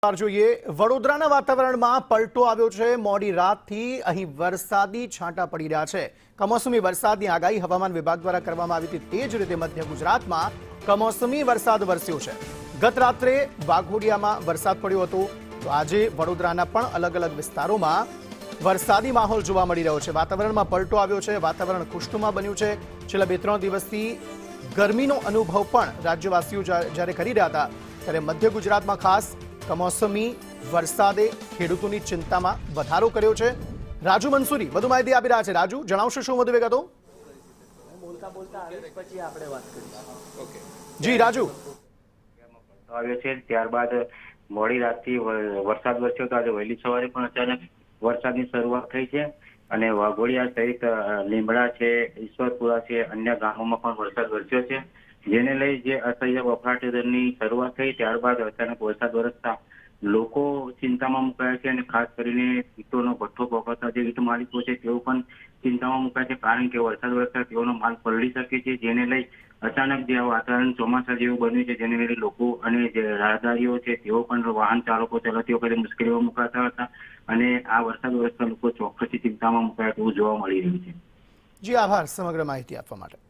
જોઈએ વડોદરાના વાતાવરણમાં પલટો આવ્યો છે। મોડી રાતથી અહીં વરસાદી છાંટા પડી રહ્યા છે। કમોસમી વરસાદની આગાહી હવામાન વિભાગ દ્વારા કરવામાં આવી હતી। તે જ રીતે મધ્ય ગુજરાતમાં કમોસમી વરસાદ વરસ્યો છે। ગત રાત્રે વાઘોડિયામાં વરસાદ પડ્યો હતો, તો આજે વડોદરાના પણ અલગ અલગ વિસ્તારોમાં વરસાદી માહોલ જોવા મળી રહ્યો છે। વાતાવરણમાં પલટો આવ્યો છે, વાતાવરણ ખુશનુમા બન્યું છે। છેલ્લા 2-3 દિવસથી ગરમીનો અનુભવ પણ રાજ્યવાસીઓ જ્યારે કરી રહ્યા હતા, ત્યારે મધ્ય ગુજરાતમાં ખાસ કમોસમી વરસાદે ખેડૂતોની ચિંતામાં વધારો કર્યો છે। રાજુ મંસૂરી વધુ માહિતી આપી રહ્યા છે। રાજુ, જણાવશો શું વધુ વિગતો? જી રાજુ। આવ્યો છે ત્યારબાદ મોડી રાતથી વરસાદ વરસ્યો તો આજે વહેલી સવારે પણ અચાનક વરસાદની શરૂઆત થઈ છે અને વાઘોડિયા સહિત લીમડા છે, ઈશ્વરપુરા છે, અન્ય ગામોમાં પણ વરસાદ વરસ્યો છે, જેને લઈ જે અસહ્ય બફાટેની શરૂઆત થઈ ત્યારબાદ અચાનક વરસાદ વરસતા લોકો ચિંતામાં મુકાયા છે અને ખાસ કરીને ઈંટોનો ભઠ્ઠો પકડતા જે ઈંટ માલિકો છે તેઓ પણ ચિંતામાં મુકાયા છે, કારણ કે વરસાદ વરસતા તેઓનો માલ પલળી શકે છે, જેને લઈ અચાનક જે વાતાવરણ ચોમાસા જેવું બન્યું છે, જેને લઈ લોકો અને જે રાહદારીઓ છે તેઓ પણ વાહન ચાલકો ચલાવતી વખતે મુશ્કેલીઓ મુકાતા હતા અને આ વરસાદ વરસતા લોકો ચોક્કસથી ચિંતામાં મુકાયા તેવું જોવા મળી રહ્યું છે। જી આભાર સમગ્ર માહિતી આપવા માટે।